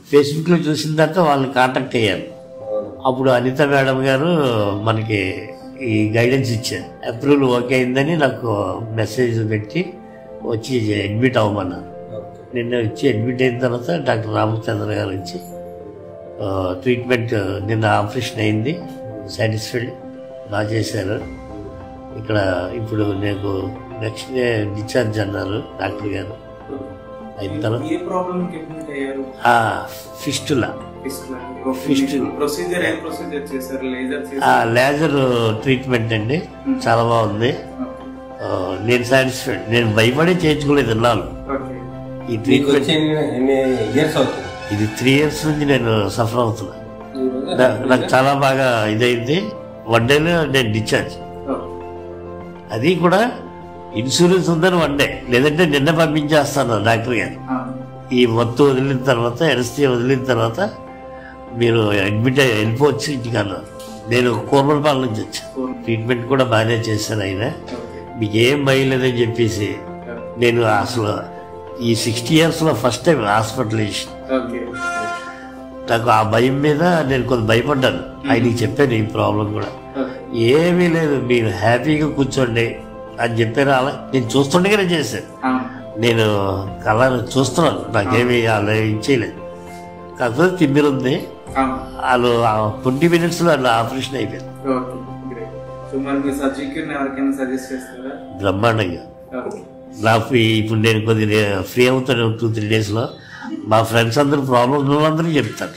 ఫేస్బుక్లో చూసిన తర్వాత వాళ్ళని కాంటాక్ట్ అయ్యాను. అప్పుడు అనిత మేడం గారు మనకి ఈ గైడెన్స్ ఇచ్చారు. అప్రూవల్ ఓకే అయిందని నాకు మెసేజ్ పెట్టి వచ్చి అడ్మిట్ అవ్వమన్నారు. నిన్న వచ్చి అడ్మిట్ అయిన తర్వాత డాక్టర్ రామచంద్ర గారు వచ్చి ట్రీట్మెంట్ నిన్న ఆపరేషన్ అయింది, సాటిస్ఫైడ్, బాగా చేశారు. ఇక్కడ ఇప్పుడు నాకు నెక్స్ట్ డే డిశ్చార్జ్ అన్నారు డాక్టర్ గారు. అయిన తర్వాత లేజర్ ట్రీట్మెంట్ అండి, చాలా బాగుంది. నేను సాటిస్ఫైడ్. నేను భయపడి చేయించుకోలేదు ఇన్నాళ్ళు. ఈ ట్రీట్మెంట్ ఇది 3 years నుంచి నేను సఫర్ అవుతున్నా. నాకు చాలా బాగా ఇదైంది. 1 dayలో నేను డిశ్చార్జ్. అది కూడా ఇన్సూరెన్స్ ఉందని 1 day, లేదంటే నిన్న పంపించేస్తాను డాక్టర్ గారు. ఈ మత్తు వదిలిన తర్వాత, ఎనస్థియా వదిలిన తర్వాత మీరు అడ్మిట్ అయ్యి వెళ్ళిపోవచ్చు ఇంటికి అన్నారు. నేను కోర్మలపాలెం నుంచి వచ్చాను. ట్రీట్మెంట్ కూడా బాగానే చేశాను. ఆయన మీకు ఏం భయం లేదని చెప్పేసి నేను అసలు ఈ 60 yearsలో ఫస్ట్ టైం హాస్పిటలైజేషన్. నాకు ఆ భయం మీద నేను కొంత భయపడ్డాను. ఆయనకి చెప్పాను ఈ ప్రాబ్లం కూడా. ఏమీ లేదు, మీరు హ్యాపీగా కూర్చోండి అని చెప్పారు. అలా నేను చూస్తుండగానే చేశాను. నేను అలా చూస్తున్నాను, నాకేమీ అలా ఇచ్చేయలేదు. కాకపోతే తిమ్మిరుంది. వాళ్ళు 20 minutesలో అలా ఆపరేషన్ అయిపోయింది. బ్రహ్మాండంగా. నాకు ఇప్పుడు నేను కొద్దిగా ఫ్రీ అవుతాను 2-3 daysలో. మా ఫ్రెండ్స్ అందరూ ప్రాబ్లం ఉన్నందరూ చెప్తాను.